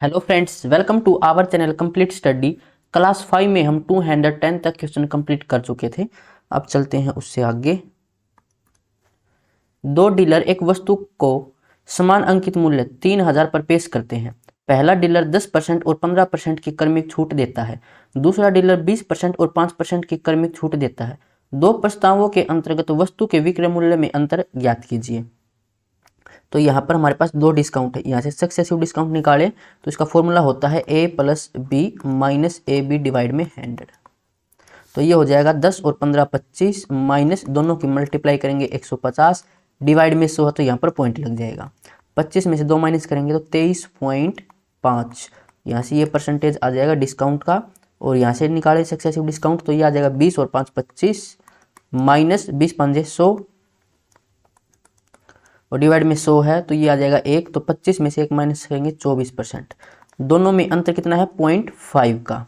Hello friends, welcome to our channel complete study. Class 5 में हम 210 तक क्वेश्चन कंप्लीट कर चुके थे। अब चलते हैं उससे आगे। दो डीलर एक वस्तु को समान अंकित मूल्य 3000 पर पेश करते हैं। पहला डीलर 10% और 15% की क्रमिक छूट देता है। दूसरा डीलर 20% और 5% की क्रमिक छूट देता है। दो प्रस्तावों के अंतर्गत वस्तु के विक्रय मूल्य में अंतर ज्ञात कीजिए। तो यहाँ पर हमारे पास दो डिस्काउंट है, यहाँ से सक्सेसिव डिस्काउंट निकाले तो इसका फॉर्मूला होता है a plus B minus A B divide में 100। तो ये हो जाएगा 10 और 15 25 माइनस दोनों की मल्टीप्लाई करेंगे 150 डिवाइड में 100 है तो यहाँ पर पॉइंट लग जाएगा। 25 में से 2 माइनस करेंगे तो 23.5। यहाँ से ये परसेंटेज आ जाएगा डिस्काउंट का, और यहाँ से निकाले सक्सेसिव डिस्काउंट तो ये आ जाएगा 20 और 5 25 माइनस 20 5 100 और डिवाइड में 100 है तो ये आ जाएगा 1। तो 25 में से 1 माइनस करेंगे 24%। दोनों में अंतर कितना है 0.5 का।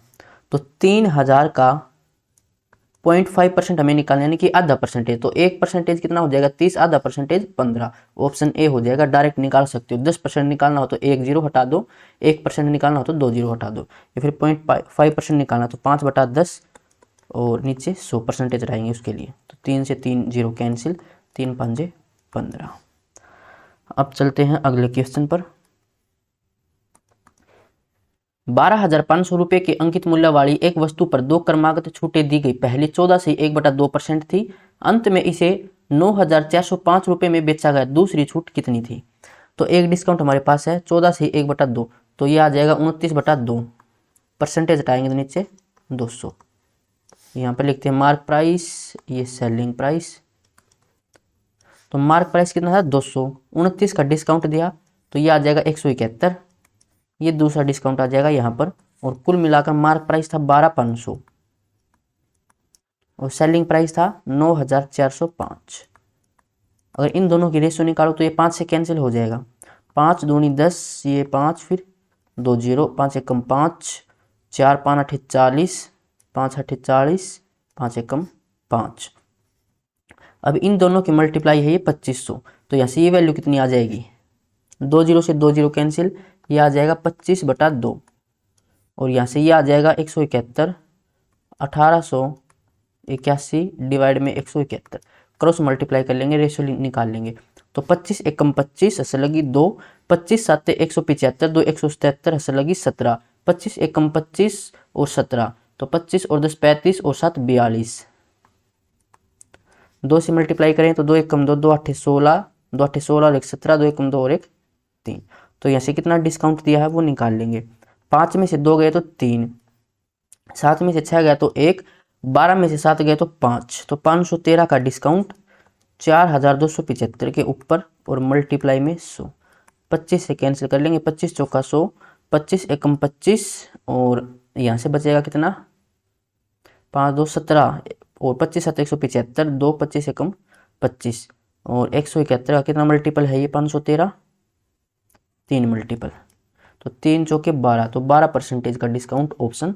तो 3000 का 0.5% हमें निकालना, यानी कि आधा परसेंटेज। तो 1% कितना हो जाएगा 30, आधा परसेंटेज 15। ऑप्शन ए हो जाएगा, डायरेक्ट निकाल सकते हो। 10% निकालना हो तो 1 जीरो हटा दो, 1% निकालना हो तो 2 जीरो हटा दो, या फिर 0.5% निकालना तो 5/10 और नीचे 100% रहेंगे उसके लिए। तो 3 से 3 जीरो कैंसिल, 3 5 15। अब चलते हैं अगले क्वेश्चन पर। 12,500 रुपये के अंकित मूल्य वाली एक वस्तु पर दो क्रमागत छूटें दी गई। पहली 14 से 1/2% थी, अंत में इसे 9,405 रुपये में बेचा गया। दूसरी छूट कितनी थी? तो एक डिस्काउंट हमारे पास है 14 से 1/2, तो ये आ जाएगा 29/2। परसेंटेज हटाएंगे तो नीचे 200। यहाँ पर लिखते हैं मार्क प्राइस, ये सेलिंग प्राइस। तो मार्क प्राइस कितना था 200, 29 का डिस्काउंट दिया तो ये आ जाएगा 171। ये दूसरा डिस्काउंट आ जाएगा यहाँ पर, और कुल मिलाकर मार्क प्राइस था 12,500 और सेलिंग प्राइस था 9,405। अगर इन दोनों की रेशियो निकालो तो ये 5 से कैंसिल हो जाएगा। 5 दूनी 10, ये 5, फिर 2 जीरो, 5 एकम 5, 4 5 8 40, 5 8 40, 5 एकम 5। अब इन दोनों की मल्टीप्लाई है ये 2500, तो यहाँ से ये वैल्यू कितनी आ जाएगी? 2 जीरो से 2 जीरो कैंसिल, ये आ जाएगा 25/2, और यहाँ से ये आ जाएगा 171। 1881 डिवाइड में 171, क्रॉस मल्टीप्लाई कर लेंगे, रेशियो निकाल लेंगे। तो 25 एकम 25 हंस लगी 2, 25 7 175, 2 177 हंस लगी 17, 25 एकम 25 और 17, तो 25 और 10 35 और 7 42। 2 से मल्टीप्लाई करें तो 2 एकम 2, 2 8 16, 2 8 16 और 1 17, 2 एकम 2 और 1 3। तो यहाँ से कितना डिस्काउंट दिया है वो निकाल लेंगे। 5 में से 2 गए तो 3, 7 में से 6 गया तो 1, 12 में से 7 गए तो 5, तो 513 का डिस्काउंट 4,275 के ऊपर और मल्टीप्लाई में 100। 25 से कैंसिल कर लेंगे, 25 चौका 100, 25 एकम 25 और यहाँ से बचेगा कितना 5 2 17 और 25 7 175, 2 25 एकम 25 और 171 का कितना मल्टीपल है ये 513, 3 मल्टीपल, तो 3 चौके 12, तो 12% का डिस्काउंट ऑप्शन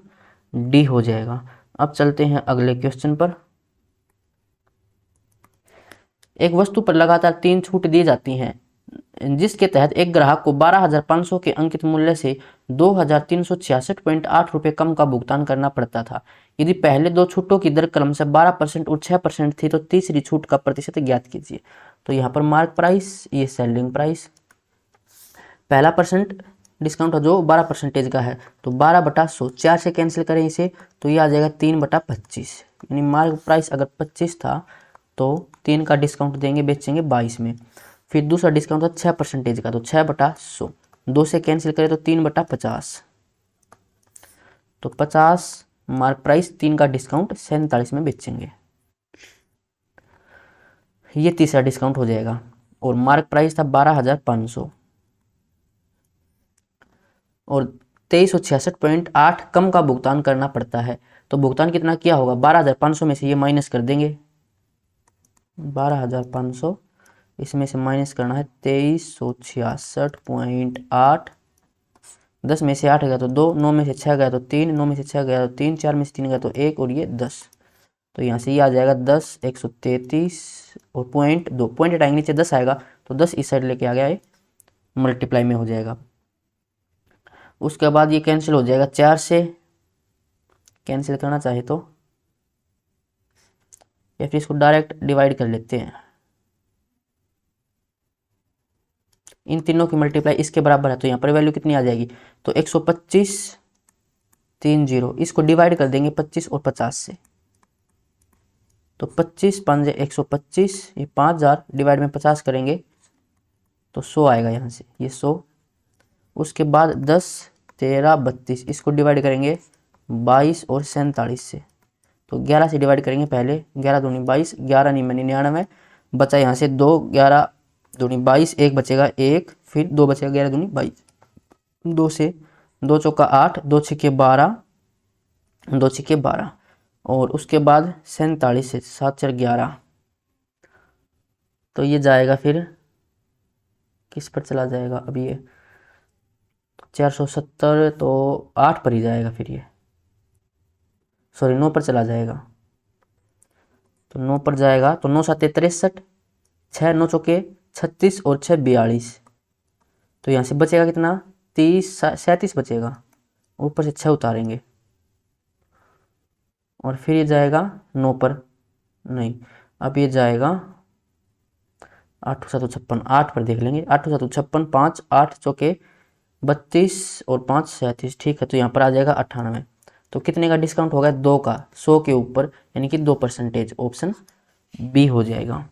डी हो जाएगा। अब चलते हैं अगले क्वेश्चन पर। एक वस्तु पर लगातार 3 छूट दी जाती हैं, जिसके तहत एक ग्राहक को 12,500 के अंकित मूल्य से 2,366.8 रुपये कम का भुगतान करना पड़ता था। यदि पहले दो छूटों की दर क्रमशः 12% और 6% थी तो तीसरी छूट का प्रतिशत ज्ञात कीजिए। तो यहाँ पर मार्क प्राइस, ये सेलिंग प्राइस। पहला परसेंट डिस्काउंट जो 12% का है तो 12/100, 4 से कैंसिल करें इसे तो ये आ जाएगा 3/25, यानी मार्क प्राइस अगर 25 था तो 3 का डिस्काउंट देंगे, बेचेंगे 22 में। फिर दूसरा डिस्काउंट था 6% का, तो 6/100, 2 से कैंसिल करें तो 3/50, तो 50 मार्क प्राइस, 3 का डिस्काउंट 47 में बेचेंगे। ये तीसरा डिस्काउंट हो जाएगा, और मार्क प्राइस था 12,500 और 2366.8 कम का भुगतान करना पड़ता है। तो भुगतान कितना किया होगा 12,500 में से ये माइनस कर देंगे, 12,500 इसमें से माइनस करना है 2366.8। 10 में से 8 गया तो 2, 9 में से 6 गया तो 3, 9 में से 6 गया तो 3, 4 में से 3 गया तो 1 और ये 10। तो यहाँ से ये आ जाएगा 10 133 और पॉइंट 2, पॉइंट हटाएंगे नीचे 10 आएगा तो 10 इस साइड लेके आ गया, ये मल्टीप्लाई में हो जाएगा। उसके बाद ये कैंसिल हो जाएगा 4 से, कैंसिल करना चाहे तो, या फिर इसको डायरेक्ट डिवाइड कर लेते हैं। इन तीनों की मल्टीप्लाई इसके बराबर है तो यहाँ पर वैल्यू कितनी आ जाएगी, तो 125 30, इसको डिवाइड कर देंगे 25 और 50 से, तो 25 5 125, ये 5000 डिवाइड में 50 करेंगे तो 100 आएगा यहाँ से, ये 100। उसके बाद 10 13 32, इसको डिवाइड करेंगे 22 और 47 से, तो 11 से डिवाइड करेंगे पहले, 11 दूनी 22, 11 नहीं 99, बचा यहाँ से 2, 11 दूनी 22, एक बचेगा 1, फिर 2 बचेगा, 11 दूनी 22, 2 से 2 चौका 8, 2 छक्के 12, 2 छक्के 12, और उसके बाद 47 से 7 4 11, तो ये जाएगा फिर किस पर चला जाएगा, अब ये 470, तो 8 पर ही जाएगा फिर ये, सॉरी 9 पर चला जाएगा, तो 9 पर जाएगा, तो 9 7 63, 6 9 चौके 36 और 6 42, तो यहाँ से बचेगा कितना 30 37 बचेगा, ऊपर से 6 उतारेंगे, और फिर ये जाएगा 9 पर, नहीं अब ये जाएगा 8 7 56, 8 पर देख लेंगे, 8 7 56, 5 8 चौके 32 और 5 37, ठीक है, तो यहाँ पर आ जाएगा 98, तो कितने का डिस्काउंट होगा 2 का, 100 के ऊपर, यानी कि 2%, ऑप्शन बी हो जाएगा।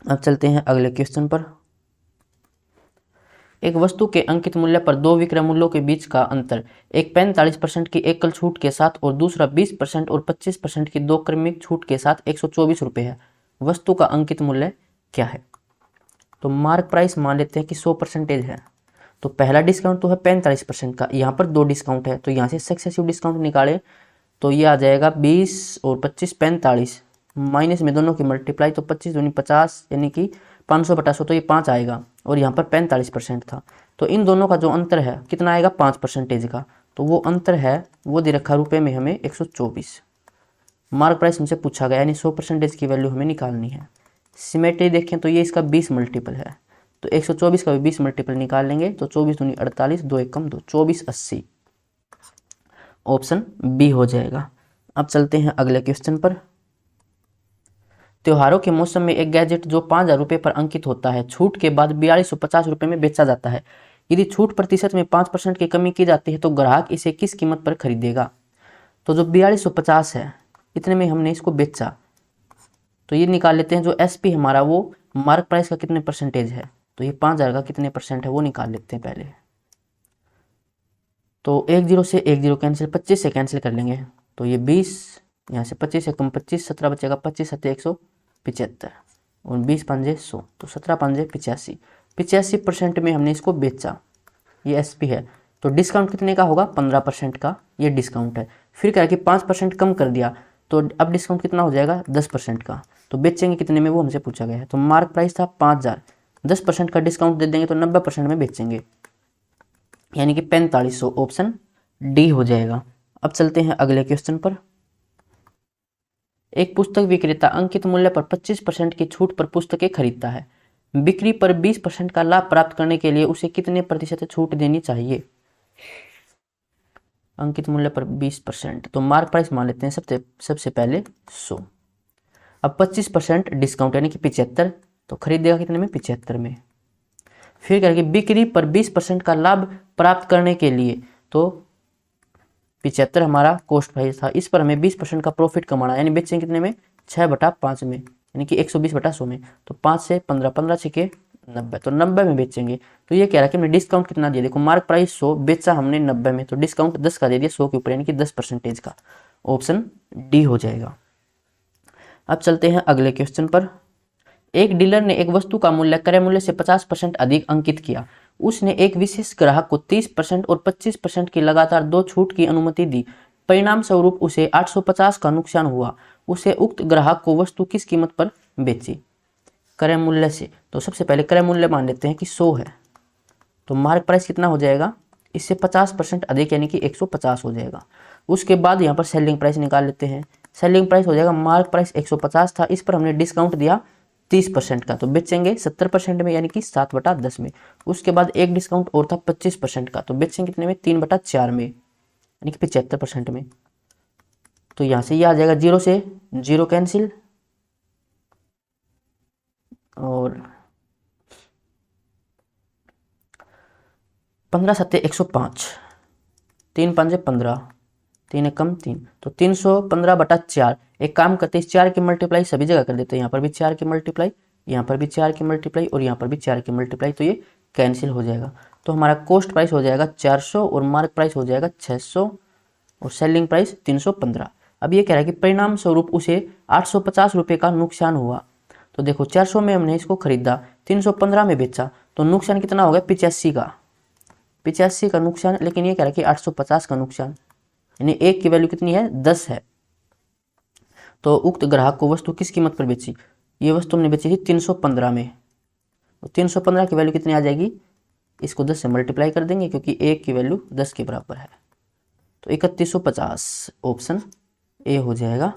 अब चलते हैं अगले क्वेश्चन पर। एक वस्तु के अंकित मूल्य पर दो विक्रय मूल्यों के बीच का अंतर, एक 45% की एकल छूट के साथ और दूसरा 20% और 25% की दो क्रमिक छूट के साथ 124 रुपये है। वस्तु का अंकित मूल्य क्या है? तो मार्क प्राइस मान लेते हैं कि 100% है, तो पहला डिस्काउंट तो है 45% का, यहाँ पर दो डिस्काउंट है, तो यहाँ से सक्सेसिव डिस्काउंट निकाले तो ये आ जाएगा 20 और 25 45, माइनस में दोनों की मल्टीप्लाई, तो 25 दूनी 50, यानी कि 500 बटा 100, तो ये 5 आएगा, और यहाँ पर 45% था, तो इन दोनों का जो अंतर है कितना आएगा 5% का, तो वो अंतर है वो दे रखा रुपये में हमें 124। मार्क प्राइस हमसे पूछा गया, यानी 100% की वैल्यू हमें निकालनी है। सिमेट्री देखें तो ये इसका 20 मल्टीपल है, तो 124 का भी 20 मल्टीपल निकाल लेंगे, तो 24 दूनी 48, 2 1 कम 2, 24 80, ऑप्शन बी हो जाएगा। अब चलते हैं अगले क्वेश्चन पर। त्योहारों के मौसम में एक गैजेट जो 5000 रुपये पर अंकित होता है, छूट के बाद 4250 रुपये में बेचा जाता है। यदि छूट प्रतिशत में 5% की कमी की जाती है तो ग्राहक इसे किस कीमत पर खरीदेगा? तो जो 4250 है इतने में हमने इसको बेचा, तो ये निकाल लेते हैं जो एसपी हमारा वो मार्क प्राइस का कितने परसेंटेज है, तो ये 5000 का कितने परसेंट है वो निकाल लेते हैं पहले। तो 10 से 10 कैंसिल, 25 से कैंसिल कर लेंगे, तो ये 20, यहाँ से 25 से कम 25, 17 बचेगा, 25 7 175 और 20 5 100, तो 17 5 85, 85% में हमने इसको बेचा, ये एसपी है। तो डिस्काउंट कितने का होगा 15% का ये डिस्काउंट है। फिर क्या है कि 5% कम कर दिया, तो अब डिस्काउंट कितना हो जाएगा 10% का, तो बेचेंगे कितने में वो हमसे पूछा गया है। तो मार्क प्राइस था 5000, 10% का डिस्काउंट दे देंगे तो 90% में बेचेंगे, यानी कि 4500, ऑप्शन डी हो जाएगा। अब चलते हैं अगले क्वेश्चन पर। एक पुस्तक विक्रेता अंकित मूल्य पर 25% की छूट पर पुस्तकें खरीदता है। बिक्री पर 20% का लाभ प्राप्त करने के लिए उसे कितने प्रतिशत छूट देनी चाहिए? अंकित मूल्य पर 20%, तो मार्क प्राइस मान लेते हैं सबसे पहले 100। अब 25% डिस्काउंट यानी कि 75, तो खरीदेगा कितने में 75 में। फिर करके बिक्री पर 20% का लाभ प्राप्त करने के लिए, तो 75 हमारा कॉस्ट प्राइस था, इस पर हमें 20% का प्रॉफिट कमाना, यानी बेचेंगे कितने में 6/5 में, यानी कि 120/100 में, तो 5 से 15, 15 छके 90, तो 90 में बेचेंगे। तो ये कह रहा है कि हमने डिस्काउंट कितना दिया, देखो मार्क प्राइस 100, बेचा हमने 90 में, तो डिस्काउंट 10 का दे दिया 100 के ऊपर, यानी कि 10% का, ऑप्शन डी हो जाएगा। अब चलते हैं अगले क्वेश्चन पर। एक डीलर ने एक वस्तु का मूल्य क्रय मूल्य से 50% अधिक अंकित किया। उसने एक विशेष ग्राहक को 30% और 25% की लगातार दो छूट की अनुमति दी। परिणाम स्वरूप उसे 850 का नुकसान हुआ। उसे उक्त ग्राहक को वस्तु किस कीमत पर बेची? क्रय मूल्य से, तो सबसे पहले क्रय मूल्य मान लेते हैं कि 100 है, तो मार्क प्राइस कितना हो जाएगा, इससे 50% अधिक यानी कि 150 हो जाएगा। उसके बाद यहाँ पर सेलिंग प्राइस निकाल लेते हैं। सेलिंग प्राइस हो जाएगा, मार्क प्राइस 150 था, इस पर हमने डिस्काउंट दिया 30% का, तो बेचेंगे 70% में यानी कि 7/10 में। उसके बाद एक डिस्काउंट और था 25% का, तो बेचेंगे कितने में, 3/4 में यानी कि 75% में। तो यहाँ से ये आ जाएगा, 0 से 0 कैंसिल और 15 सत्ते 105, 3 पंजे 15, 3 एक कम 3, तो 315/4। एक काम करते हैं, इस 4 की मल्टीप्लाई सभी जगह कर देते हैं। यहाँ पर भी 4 की मल्टीप्लाई, यहाँ पर भी 4 की मल्टीप्लाई और यहाँ पर भी 4 की मल्टीप्लाई, तो ये कैंसिल हो जाएगा। तो हमारा कॉस्ट प्राइस हो जाएगा 400 और मार्क प्राइस हो जाएगा 600 और सेलिंग प्राइस 315। अब ये कह रहा है कि परिणाम स्वरूप उसे 850 रुपये का नुकसान हुआ। तो देखो 400 में हमने इसको खरीदा, 315 में बेचा, तो नुकसान कितना हो गया, 85 का नुकसान। लेकिन ये कह रहा है कि 850 का नुकसान, यानी एक की वैल्यू कितनी है, 10 है। तो उक्त ग्राहक को वस्तु किस कीमत पर बेची, ये वस्तु हमने बेची थी 315 में, तो 315 की वैल्यू कितनी आ जाएगी, इसको 10 से मल्टीप्लाई कर देंगे क्योंकि एक की वैल्यू 10 के बराबर है, तो 3150 ऑप्शन ए हो जाएगा।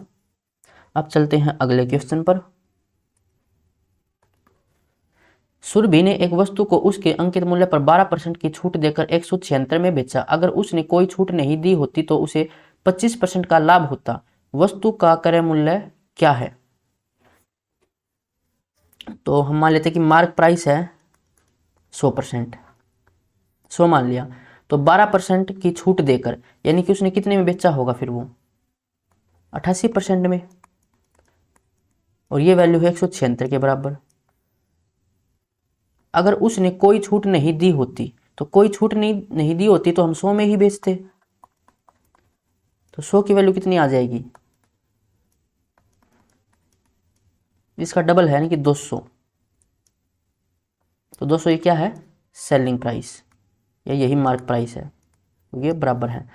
अब चलते हैं अगले क्वेश्चन पर। सुरभि ने एक वस्तु को उसके अंकित मूल्य पर 12% की छूट देकर 176 में बेचा। अगर उसने कोई छूट नहीं दी होती तो उसे 25% का लाभ होता। वस्तु का क्रय मूल्य क्या है। तो हम मान लेते हैं कि मार्क प्राइस है 100%, 100 मान लिया, तो 12% की छूट देकर यानी कि उसने कितने में बेचा होगा, फिर वो 88% में, और ये वैल्यू है 176 के बराबर। अगर उसने कोई छूट नहीं दी होती, तो कोई छूट नहीं दी होती तो हम 100 में ही बेचते, तो 100 की वैल्यू कितनी आ जाएगी, इसका डबल है यानी कि 200, तो 200 ये क्या है, सेलिंग प्राइस, या यही मार्क प्राइस है, ये बराबर है।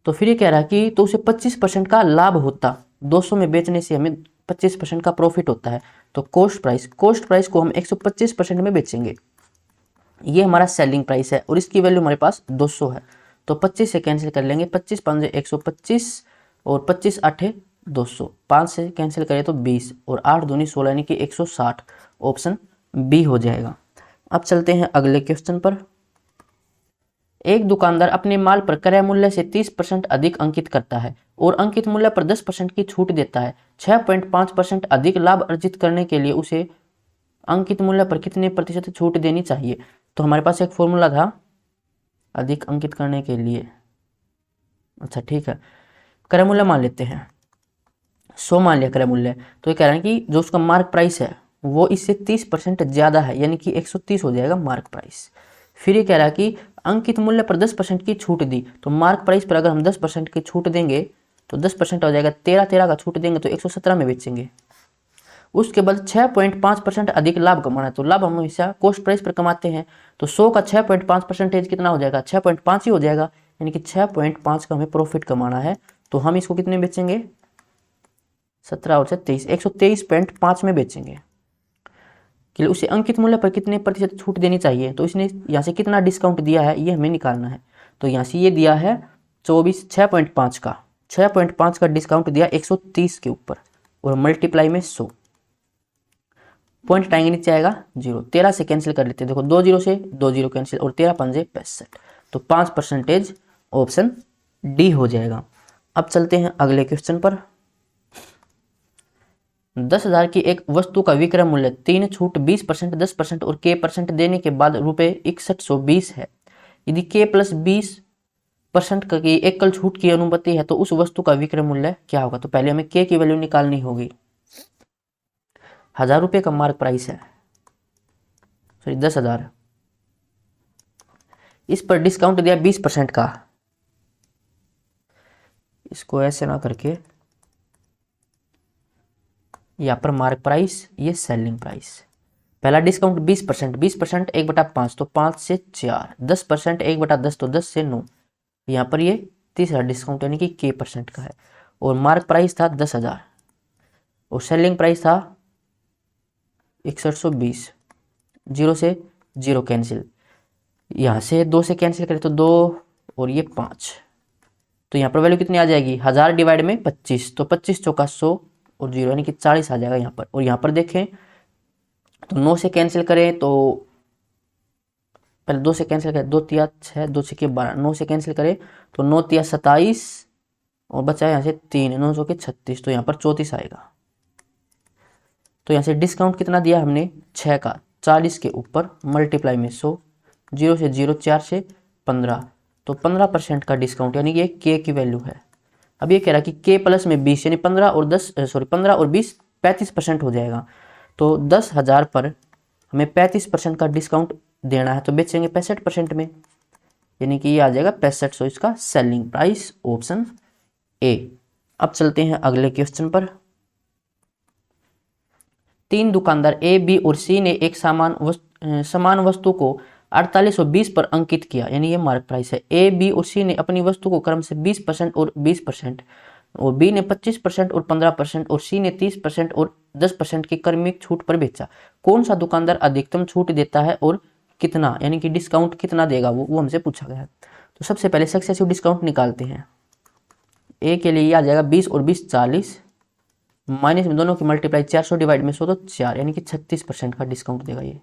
तो फिर ये कह रहा है कि तो उसे 25% का लाभ होता, 200 में बेचने से हमें 25% का प्रॉफिट होता है। तो कोस्ट प्राइस को हम 125% में बेचेंगे, ये हमारा सेलिंग प्राइस है और इसकी वैल्यू हमारे पास 200 है, तो 25 से कैंसिल कर लेंगे, 25 5 125 और 25 8 200, 5 से कैंसिल करें तो 20 और 8 दूनी 16 यानी कि 160, ऑप्शन बी हो जाएगा। अब चलते हैं अगले क्वेश्चन पर। एक दुकानदार अपने माल पर क्रय मूल्य से 30% अधिक अंकित करता है और अंकित मूल्य पर 10% की छूट देता है। 6.5% अधिक लाभ अर्जित करने के लिए उसे अंकित मूल्य पर कितने प्रतिशत छूट देनी चाहिए। तो हमारे पास एक फॉर्मूला था अधिक अंकित करने के लिए, अच्छा ठीक है, क्रय मूल्य मान लेते हैं 100 मान लिया क्रय मूल्य। तो ये कह रहे हैं कि जो उसका मार्क प्राइस है वो इससे 30% ज्यादा है यानी कि 130 हो जाएगा मार्क प्राइस। फिर ये कह रहा है कि अंकित मूल्य पर 10% की छूट दी, तो मार्क प्राइस पर अगर हम 10% की छूट देंगे तो 10% हो जाएगा 13 का छूट देंगे तो 117 में बेचेंगे। उसके बाद 6.5% अधिक लाभ कमाना है, तो लाभ हम हमेशा कॉस्ट प्राइस पर कमाते हैं, तो 100 का 6.5% कितना हो जाएगा, 6.5 ही हो जाएगा, यानी कि 6.5 का हमें प्रॉफिट कमाना है। तो हम इसको कितने बेचेंगे, 17 और 23, 123.5 में बेचेंगे। कि उसे अंकित मूल्य पर कितने प्रतिशत छूट देनी चाहिए, तो इसने यहाँ से कितना डिस्काउंट दिया है ये हमें निकालना है। तो यहाँ से ये दिया है 6.5 का, 6.5 का डिस्काउंट दिया 130 के ऊपर और मल्टीप्लाई में 100, पॉइंट आएंगे नीचे आएगा 0, 13 से कैंसिल कर लेते हैं, देखो 2 0 से 2 0 कैंसिल और 13 पंजे 65, तो 5% ऑप्शन डी हो जाएगा। अब चलते हैं अगले क्वेश्चन पर। 10,000 की एक वस्तु का विक्रय मूल्य 3 छूट 20%, 10% और k% देने के बाद ₹6120 है। यदि k प्लस 20% की एकल छूट की अनुमति है तो उस वस्तु का विक्रय मूल्य क्या होगा। तो पहले हमें k की वैल्यू निकालनी होगी, 1000 रुपये का मार्क प्राइस है, सॉरी 10,000, इस पर डिस्काउंट दिया 20% का, इसको ऐसे ना करके यहाँ पर मार्क प्राइस, ये सेलिंग प्राइस। पहला डिस्काउंट 20%, 20% 1/5 तो 5 से 4, 10% 1/10 तो 10 से 9, यहाँ पर ये तीसरा डिस्काउंट यानी कि k% का है और मार्क प्राइस था 10,000 और सेलिंग प्राइस था 6120, 0 से 0 कैंसिल, यहाँ से 2 से कैंसिल करें तो 2 और ये 5, तो यहाँ पर वैल्यू कितनी आ जाएगी, 1000 डिवाइड में 25, तो 25 चौका 100 और 0 यानी कि 40 आ जाएगा यहाँ पर। और यहाँ पर देखें तो 9 से कैंसिल करें तो पहले 2 से कैंसिल करें, 2 तिया 6, 2 छक्के 12, 9 से कैंसिल करें तो 9 तिया 27 और बचा यहाँ से 3, 9 सौ के 36, तो यहाँ पर 34 आएगा। तो यहाँ से डिस्काउंट कितना दिया हमने 6 का, 40 के ऊपर मल्टीप्लाई में 100, 0 से 0, 4 से 15, तो 15% का डिस्काउंट, यानी ये के की वैल्यू है। अब ये कह रहा है कि के प्लस में 20, यानी 15 और 20 35% हो जाएगा। तो 10,000 पर हमें 35% का डिस्काउंट देना है, तो बेचेंगे 65% में, यानी कि ये आ जाएगा 6500 इसका सेलिंग प्राइस, ऑप्शन ए। अब चलते हैं अगले क्वेश्चन पर। 3 दुकानदार ए, बी और सी ने एक समान वस्तु को 4820 पर अंकित किया, यानी ये मार्क प्राइस है। ए, बी और सी ने अपनी वस्तु को क्रम से 20% और 20%, और बी ने 25% और 15% और सी ने 30% और 10% की क्रमिक छूट पर बेचा। कौन सा दुकानदार अधिकतम छूट देता है और कितना, यानी कि डिस्काउंट कितना देगा वो हमसे पूछा गया है। तो सबसे पहले सक्सेसिव डिस्काउंट निकालते हैं। ए के लिए आ जाएगा 20 और 20 40, माइनस में दोनों की मल्टीप्लाई 400 डिवाइड में 100 तो 4, यानी कि 36% का डिस्काउंट देगा ये।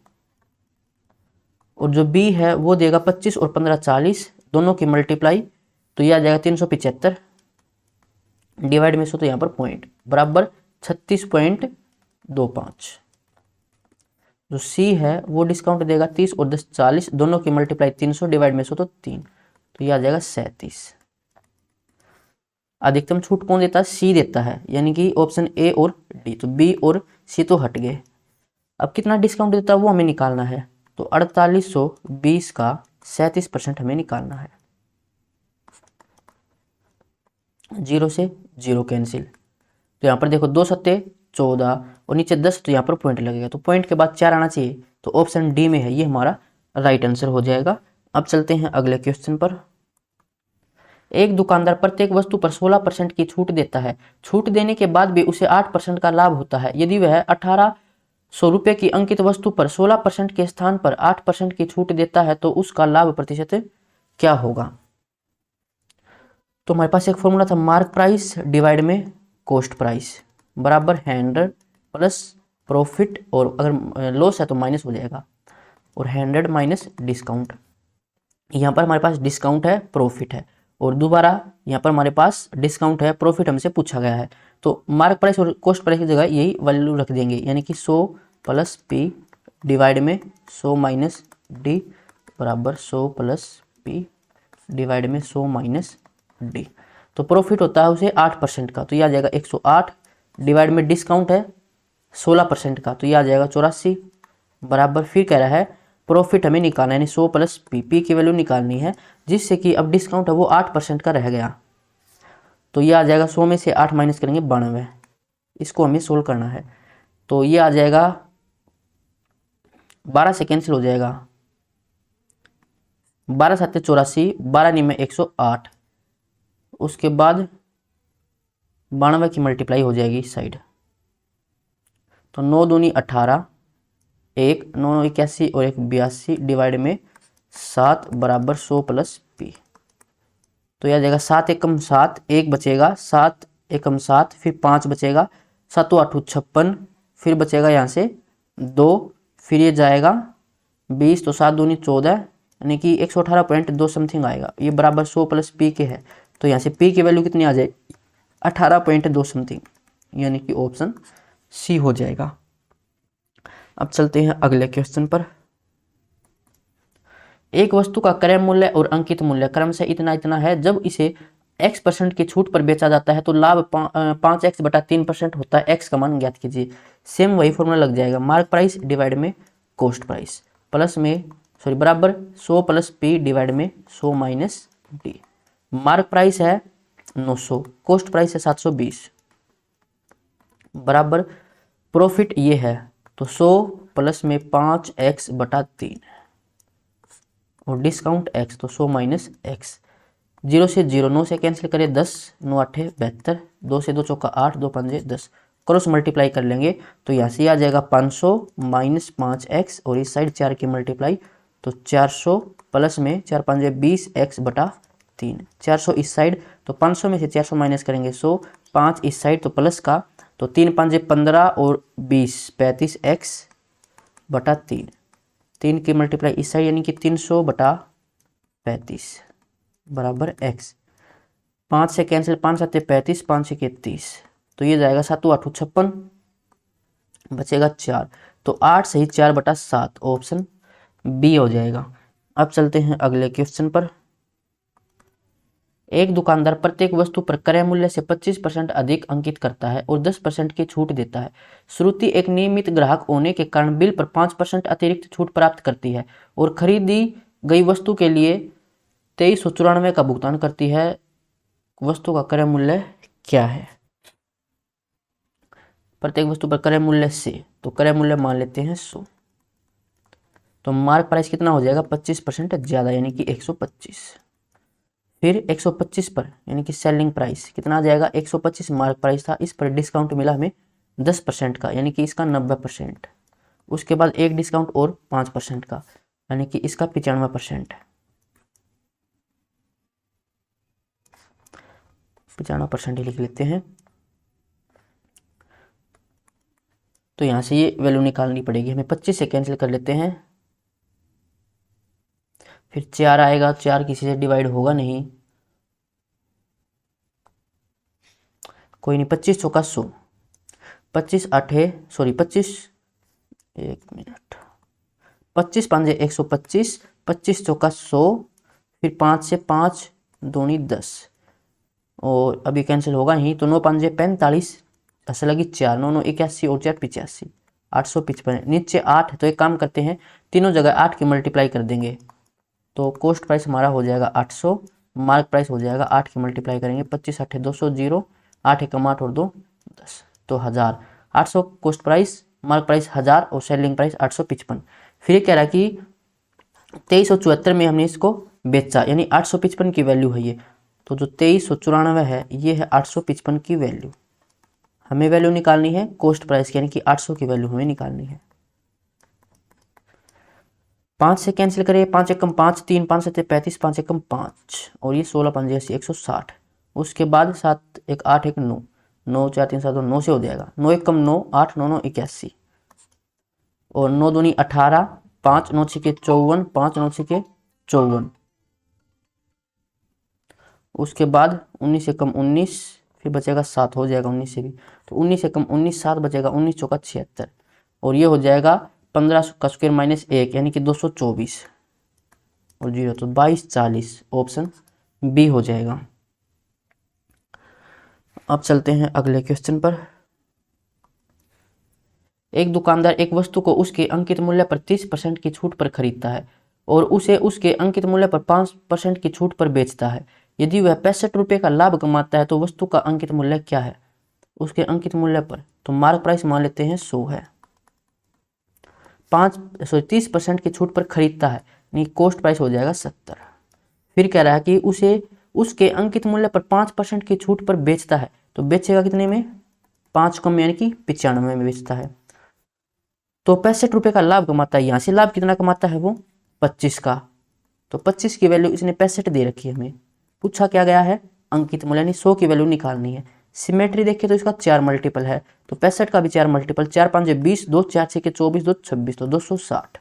और जो बी है वो देगा 25 और 15 40, दोनों की मल्टीप्लाई, तो ये आ जाएगा 375 डिवाइड में 100, तो यहाँ पर पॉइंट बराबर 36.25। जो सी है वो डिस्काउंट देगा 30 और 10 40, दोनों की मल्टीप्लाई 300 डिवाइड में 100 तो 3, तो ये आ जाएगा 37। अधिकतम छूट कौन देता है, सी देता है, यानी कि ऑप्शन ए और डी। तो बी और सी तो हट गए। अब कितना डिस्काउंट देता है वो हमें निकालना है, तो 4820 का 37% हमें निकालना है। 0 से 0 कैंसिल, तो यहाँ पर देखो 2 सत्ते 14 और नीचे 10, तो यहाँ पर पॉइंट लगेगा, तो पॉइंट के बाद 4 आना चाहिए, तो ऑप्शन डी में है, ये हमारा राइट आंसर हो जाएगा। अब चलते हैं अगले क्वेश्चन पर। एक दुकानदार प्रत्येक वस्तु पर 16% की छूट देता है। छूट देने के बाद भी उसे 8% का लाभ होता है। यदि वह 1800 रुपये की अंकित वस्तु पर 16% के स्थान पर 8% की छूट देता है तो उसका लाभ प्रतिशत क्या होगा। तो हमारे पास एक फॉर्मूला था, मार्क प्राइस डिवाइड में कॉस्ट प्राइस बराबर 100 प्लस प्रॉफिट, और अगर लॉस है तो माइनस हो जाएगा, और 100 माइनस डिस्काउंट। यहाँ पर हमारे पास डिस्काउंट है, प्रॉफिट है, और दोबारा यहाँ पर हमारे पास डिस्काउंट है, प्रॉफिट हमसे पूछा गया है, तो मार्क प्राइस और कॉस्ट प्राइस की जगह यही वैल्यू रख देंगे, यानी कि 100 प्लस पी डिवाइड में 100 माइनस डी बराबर 100 प्लस पी डिवाइड में 100 माइनस डी। तो प्रॉफिट होता है उसे 8% का, तो यह आ जाएगा 108 डिवाइड में डिस्काउंट है 16% का, तो यह आ जाएगा 84 बराबर, फिर कह रहा है प्रॉफिट हमें निकालना है, यानी 100 प्लस पी की वैल्यू निकालनी है, जिससे कि अब डिस्काउंट है वो 8% का रह गया, तो ये आ जाएगा 100 में से 8 माइनस करेंगे 92, इसको हमें सोल्व करना है, तो ये आ जाएगा 12 से कैंसिल हो जाएगा, 12 7 84, 12 नी में 108, उसके बाद 92 की मल्टीप्लाई हो जाएगी इस साइड, तो 9 दूनी 18, 1 9 81 और 1 82 डिवाइड में 7 बराबर 100 प्लस पी, तो यह आ जाएगा 7 एकम 7, 1 बचेगा, 7 एकम 7, फिर 5 बचेगा, 7 8 56, फिर बचेगा यहाँ से 2, फिर ये जाएगा 20, तो 7 दूनी 14, यानी कि 118.2 समथिंग आएगा, ये बराबर 100 प्लस पी के है, तो यहाँ से पी की वैल्यू कितनी आ जाएगी 18.2 समथिंग, यानी कि ऑप्शन सी हो जाएगा। अब चलते हैं अगले क्वेश्चन पर। एक वस्तु का क्रय मूल्य और अंकित मूल्य क्रम से इतना इतना है, जब इसे x% की छूट पर बेचा जाता है तो लाभ 5x बटा 3% होता है, x का मान ज्ञात कीजिए। सेम वही फॉर्मूला लग जाएगा, मार्क प्राइस डिवाइड में कॉस्ट प्राइस प्लस में बराबर 100 प्लस पी डिवाइड में 100 माइनस डी। मार्क प्राइस है 900, कॉस्ट प्राइस है 720 बराबर प्रॉफिट ये है, तो 100 प्लस में 5x बटा 3 और डिस्काउंट x, तो 100 माइनस x। 0 से 0, 9 से कैंसिल करें 10, 9 8 72, 2 से 2 चौका 8, 2 5 10, क्रॉस मल्टीप्लाई कर लेंगे तो यहाँ से आ जाएगा 500 माइनस 5x, और इस साइड 4 की मल्टीप्लाई, तो 400 प्लस में 4 5 20x बटा 3, 400 इस साइड, तो 500 में से 400 माइनस करेंगे 100, 5 इस साइड तो प्लस का, तो 3 5 15 और 20 35x बटा 3, 3 की मल्टीप्लाई इस साइड यानी कि 300 बटा 35 बराबर x। 5 से कैंसिल, 5 7 35, 5 6 30, तो ये जाएगा 7 8 56, बचेगा 4, तो 8 सही 4 बटा 7 ऑप्शन बी हो जाएगा। अब चलते हैं अगले क्वेश्चन पर। एक दुकानदार प्रत्येक वस्तु पर क्रय मूल्य से 25% अधिक अंकित करता है और 10% की छूट देता है। श्रुति एक नियमित ग्राहक होने के कारण बिल पर 5% अतिरिक्त छूट प्राप्त करती है और खरीदी गई वस्तु के लिए 2394 का भुगतान करती है। वस्तु का क्रय मूल्य क्या है? प्रत्येक वस्तु पर क्रय मूल्य से, तो क्रय मूल्य मान लेते हैं 100, तो मार्क प्राइस कितना हो जाएगा? 25% ज्यादा यानी कि 125। फिर 125 पर यानी कि सेलिंग प्राइस कितना आ जाएगा? 125 मार्क प्राइस था, इस पर डिस्काउंट मिला हमें 10% का यानी कि इसका 90%। उसके बाद एक डिस्काउंट और 5% का यानी कि इसका 95%। 95% लिख लेते हैं। तो यहां से ये वैल्यू निकालनी पड़ेगी हमें। 25 से कैंसिल कर लेते हैं, फिर 4 आएगा, 4 किसी से डिवाइड होगा नहीं, कोई नहीं। 25 चौका 100, 25 8 सॉरी 25 एक मिनट 25 5 125, 25 चौका 100, फिर 5 से 5 दूनी 10, और अभी कैंसिल होगा नहीं, तो 9 5 45, ऐसे लगी 4, 9 9 81 और 4 85, 855। नीचे 8 है तो एक काम करते हैं, तीनों जगह 8 की मल्टीप्लाई कर देंगे, तो कॉस्ट प्राइस हमारा हो जाएगा 800, मार्क प्राइस हो जाएगा 8 की मल्टीप्लाई करेंगे, 25 8 200 0, 8 एकम 8 और 2 10, तो 1000। 800 कॉस्ट प्राइस, मार्क प्राइस 1000 और सेलिंग प्राइस 855। फिर ये कह रहा है कि 2374 में हमने इसको बेचा, यानी 855 की वैल्यू है ये, तो जो 2394 है ये है 855 की वैल्यू। हमें वैल्यू निकालनी है कॉस्ट प्राइस की, यानी कि 800 की वैल्यू हमें निकालनी है। 5 से कैंसिल करें, 5 एकम 5, 3 5 7 35, 5 एकम 5 और ये 16 5 80 160। उसके बाद 7 1 8 1 9, 9 4 3 7 9 से हो जाएगा, 9 एकम 9, 8 9 9 81 और 9 दूनी 18, 5 9 6 54, 5 9 6 54। उसके बाद 19 एकम 19, फिर बचेगा 7, हो जाएगा 19 से भी, तो 19 एकम 19 7 बचेगा, 19 चौका 76 और ये हो जाएगा 15 का स्क्वायर माइनस 1 यानी कि 224 और 0, तो 22 40 ऑप्शन बी हो जाएगा। अब चलते हैं अगले क्वेश्चन पर। एक दुकानदार एक वस्तु को उसके अंकित मूल्य पर 30% की छूट पर खरीदता है और उसे उसके अंकित मूल्य पर 5% की छूट पर बेचता है। यदि वह 65 रुपये का लाभ कमाता है तो वस्तु का अंकित मूल्य क्या है? उसके अंकित मूल्य पर, तो मार्क प्राइस मान लेते हैं 100 है, 30% की छूट पर खरीदता है, यानी कॉस्ट प्राइस हो जाएगा 70। फिर कह रहा है कि उसे उसके अंकित मूल्य पर 5% की छूट पर बेचता है, तो बेचेगा कितने में? 5 कम यानी कि 95 में बेचता है। तो 65 रुपये का लाभ कमाता है, यहाँ से लाभ कितना कमाता है वो? 25 का, तो 25 की वैल्यू इसने 65 दे रखी है। हमें पूछा क्या गया है? अंकित मूल्य, यानी 100 की वैल्यू निकालनी है। सिमेट्री देखिए तो इसका 4 मल्टीपल है, तो 65 का भी 4 मल्टीपल, 4 5 20, 2 4 6 24, 2 26, तो 260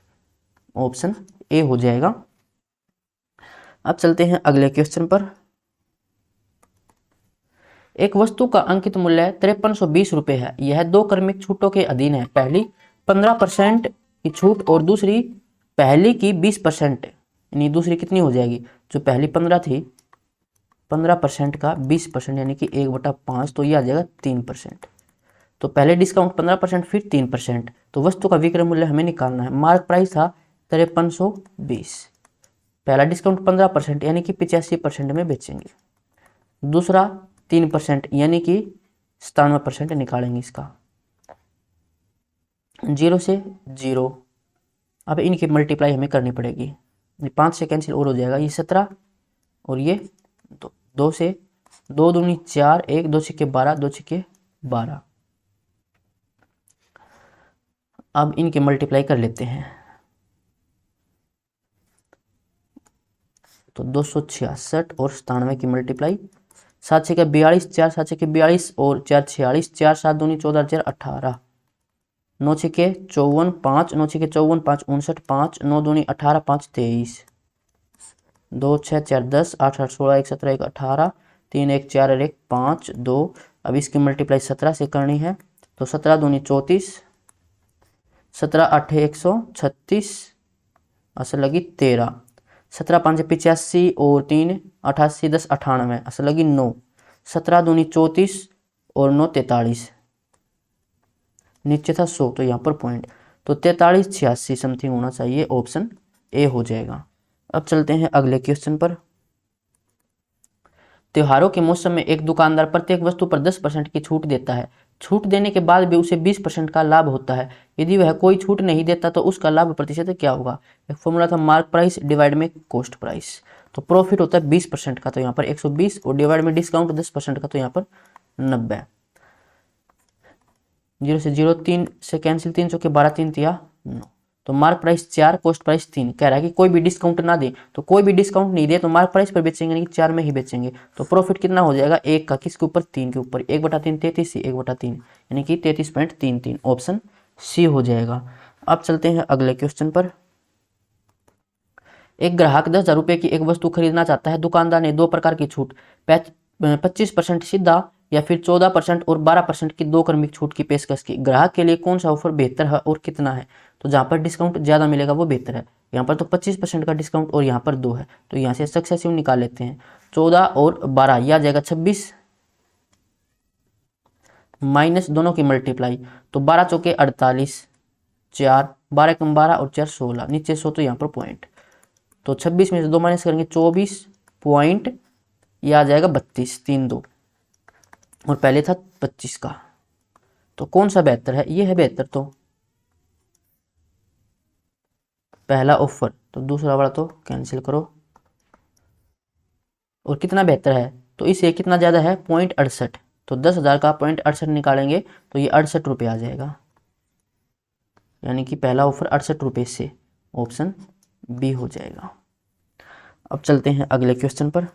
ऑप्शन ए हो जाएगा। अब चलते हैं अगले क्वेश्चन पर। एक वस्तु का अंकित मूल्य 5320 रुपये है। यह 2 क्रमिक छूटों के अधीन है। पहली 15% की छूट और दूसरी पहली की 20%, यानी दूसरी कितनी हो जाएगी? जो पहली 15 थी, 15% का 20% यानी कि 1/5, तो ये आ जाएगा 3%। तो पहले डिस्काउंट 15%, फिर 3%, तो वस्तु का विक्रय मूल्य हमें निकालना है। मार्क प्राइस था 5320, पहला डिस्काउंट 15% यानी कि 85% में बेचेंगे, दूसरा 3% यानी कि 97% निकालेंगे इसका, 0 से 0। अब इनकी मल्टीप्लाई हमें करनी पड़ेगी, 5 से कैंसिल और हो जाएगा, ये 17 और ये 2 से 2 दूनी 4, 1 2 6 12, 2 6 12। अब इनकी मल्टीप्लाई कर लेते हैं, तो 266 और 97 की मल्टीप्लाई, 7 6 42, 4 7 6 42 और 4 46, 4 7 दूनी 14 4 18। 9 छके 54 5, 9 छके 54 5 59 5, 9 दूनी 18 5 23, 2 6 4 10, 8 8 16 1 17 1 18, 3 1 4 1 5 2। अब इसकी मल्टीप्लाई 17 से करनी है, तो 17 दूनी 34, 17 8 136, असल लगी 13, 17 5 85 और 3 88 10 98, असल लगी 9, 17 दूनी 34 और 9 43, नीचे था 100 तो यहाँ पर पॉइंट, तो 43 86 समथिंग होना चाहिए, ऑप्शन ए हो जाएगा। अब चलते हैं अगले क्वेश्चन पर। त्योहारों के मौसम में एक दुकानदार प्रत्येक वस्तु पर 10% की छूट देता है। छूट देने के बाद भी उसे 20% का लाभ होता है। यदि वह कोई छूट नहीं देता तो उसका लाभ प्रतिशत क्या होगा। एक फॉर्मूला था मार्क प्राइस डिवाइड में कॉस्ट प्राइस। तो प्रॉफिट होता है 20% का, तो यहाँ पर 120, और डिवाइड में डिस्काउंट 10% का, तो यहाँ पर 90। 0 से 0 3 से कैंसिल, 3 चौके 12, 3 तिया 9। तो मार्क प्राइस 4, कॉस्ट प्राइस 3। कह रहा है कि कोई भी डिस्काउंट ना दे, तो कोई भी डिस्काउंट नहीं दे तो मार्क प्राइस पर बेचेंगे, नहीं 4 में ही बेचेंगे। तो प्रॉफिट कितना हो जाएगा, 1 का, किसके ऊपर, 3 के ऊपर, 1/3 33, 1/3 यानी कि 33.33, ऑप्शन सी हो जाएगा। अब चलते हैं अगले क्वेश्चन पर। एक ग्राहक 10,000 रुपये की एक वस्तु खरीदना चाहता है। दुकानदार ने 2 प्रकार की छूट, 25% सीधा या फिर 14% और 12% की 2 क्रमिक छूट की पेशकश की। ग्राहक के लिए कौन सा ऑफर बेहतर है और कितना है। तो जहाँ पर डिस्काउंट ज़्यादा मिलेगा वो बेहतर है। यहाँ पर तो 25% का डिस्काउंट और यहाँ पर 2 है, तो यहाँ से सक्सेसिव निकाल लेते हैं। 14 और 12 यह आ जाएगा 26, माइनस दोनों की मल्टीप्लाई, तो 12 चौके 48, 4 12 कम 12 और 4 16, नीचे 100, तो यहाँ पर पॉइंट, तो 26 में से 2 माइनस करेंगे 24 पॉइंट, यह आ जाएगा 32, 3 2, और पहले था 25 का। तो कौन सा बेहतर है, ये है बेहतर, तो पहला ऑफर, तो दूसरा वाला तो कैंसिल करो। और कितना बेहतर है, तो इसे कितना ज़्यादा है, 0.68, तो 10,000 का 0.68 निकालेंगे तो ये 68 रुपये आ जाएगा, यानी कि पहला ऑफर 68 रुपये से, ऑप्शन बी हो जाएगा। अब चलते हैं अगले क्वेश्चन पर।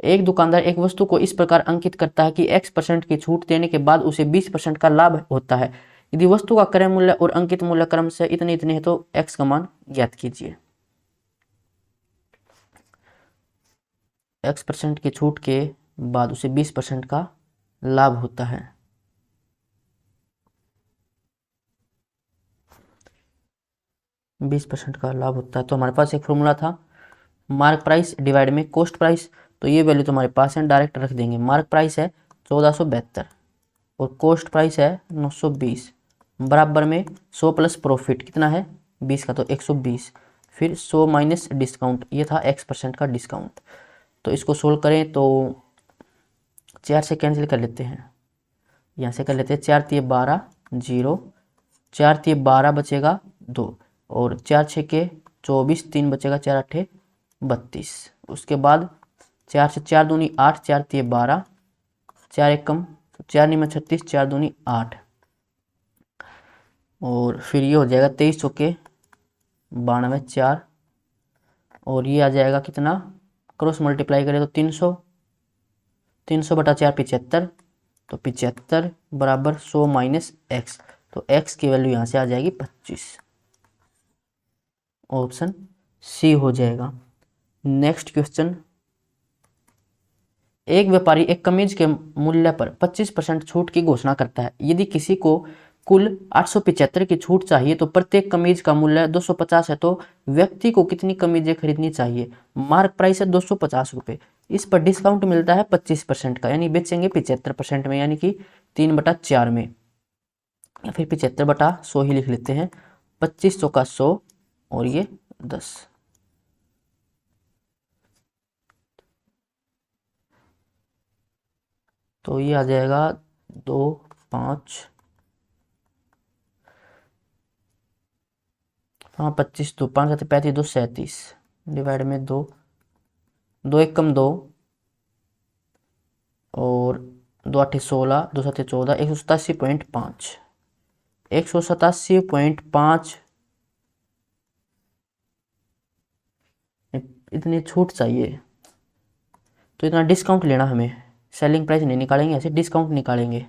एक दुकानदार एक वस्तु को इस प्रकार अंकित करता है कि x% की छूट देने के बाद उसे 20% का लाभ होता है। यदि वस्तु का क्रय मूल्य और अंकित मूल्य क्रम से इतने इतने है तो x का मान ज्ञात कीजिए। x% की छूट के बाद उसे 20% का लाभ होता है। बीस % का लाभ होता है, तो हमारे पास एक फॉर्मूला था मार्क प्राइस डिवाइड में कॉस्ट प्राइस। तो ये वैल्यू तो हमारे पास है, डायरेक्ट रख देंगे। मार्क प्राइस है 1472 और कॉस्ट प्राइस है 920, बराबर में 100 प्लस प्रॉफिट कितना है 20 का, तो 120, फिर 100 माइनस डिस्काउंट, ये था x% का डिस्काउंट। तो इसको सोल्व करें तो 4 से कैंसिल कर लेते हैं, यहाँ से कर लेते हैं 4 तिये 12 0, 4 तिये 12 बचेगा 2, और 4 छके 24, 3 बचेगा 4 8 32। उसके बाद 4 से 4 दूनी 8, 4 तिये 12, 4 एक कम, 4 नीम 36, 4 दूनी 8, और फिर ये हो जाएगा 23 चौके 92 4, और ये आ जाएगा कितना, क्रॉस मल्टीप्लाई करें तो 300, 300/4 75, तो 75 बराबर 100 माइनस एक्स, तो x की वैल्यू यहाँ से आ जाएगी 25, ऑप्शन सी हो जाएगा। Next question. एक व्यापारी एक कमीज के मूल्य पर 25% छूट की घोषणा करता है। यदि किसी को कुल 875 की छूट चाहिए तो प्रत्येक कमीज का मूल्य 250 है, तो व्यक्ति को कितनी कमीजें खरीदनी चाहिए। मार्क प्राइस है 250 रुपये, इस पर डिस्काउंट मिलता है 25% का, यानी बेचेंगे 75% में, यानी कि 3/4 में, या फिर 75/100 ही लिख लेते हैं। 25 चौका 100 और ये 10, तो ये आ जाएगा 2 5, हाँ 25, 2 5 7 35, 2 37 डिवाइड में 2, 2 एक कम 2, और 2 8 16, 2 7 14, 187.5, 187.5 इतनी छूट चाहिए, तो इतना डिस्काउंट लेना हमें, सेलिंग प्राइस नहीं निकालेंगे, ऐसे डिस्काउंट निकालेंगे।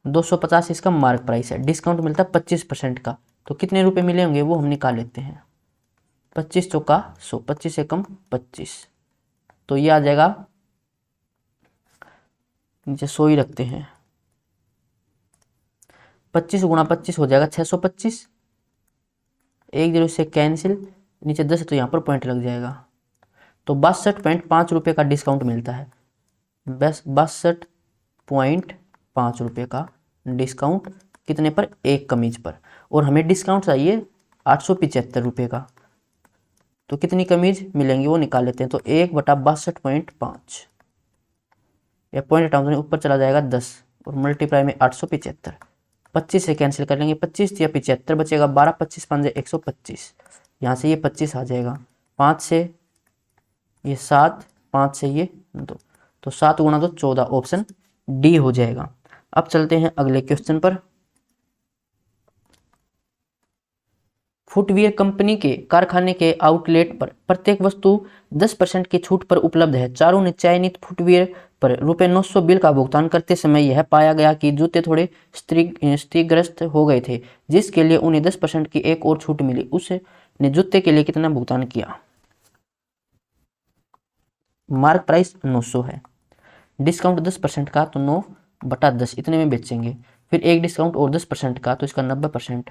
250 इसका मार्क प्राइस है, डिस्काउंट मिलता है 25% का, तो कितने रुपए मिले होंगे वो हम निकाल लेते हैं। 25 चौका 100, 25 से कम 25, तो ये आ जाएगा, नीचे 100 ही रखते हैं, 25 गुणा 25 हो जाएगा 625, एक जीरो से कैंसिल, नीचे 10 तो यहाँ पर पॉइंट लग जाएगा, तो 62.5 रुपये का डिस्काउंट मिलता है। बस 62.5 रुपये का डिस्काउंट कितने पर, एक कमीज पर, और हमें डिस्काउंट चाहिए 875 रुपये का, तो कितनी कमीज मिलेंगी वो निकाल लेते हैं। तो 1/62.5, या पॉइंट हटाऊंगा ऊपर चला जाएगा 10, और मल्टीप्लाई में 875, 25 से कैंसिल कर लेंगे, 25 या 75 बचेगा, 12 25 5 125, यहाँ से ये 25 आ जाएगा, 5 से ये 7, 5 से ये 2, तो 7 गुणा 2 14, ऑप्शन डी हो जाएगा। अब चलते हैं अगले क्वेश्चन पर। फुटवियर कंपनी के कारखाने के आउटलेट पर प्रत्येक वस्तु 10% की छूट पर उपलब्ध है। चारों ने चयनित फुटवियर पर ₹900 बिल का भुगतान करते समय यह पाया गया कि जूते थोड़े क्षतिग्रस्त हो गए थे, जिसके लिए उन्हें 10% की एक और छूट मिली। उसने जूते के लिए कितना भुगतान किया? मार्क प्राइस 900 है, डिस्काउंट 10% का, तो 9/10 इतने में बेचेंगे। फिर एक डिस्काउंट और 10% का, तो इसका 90%,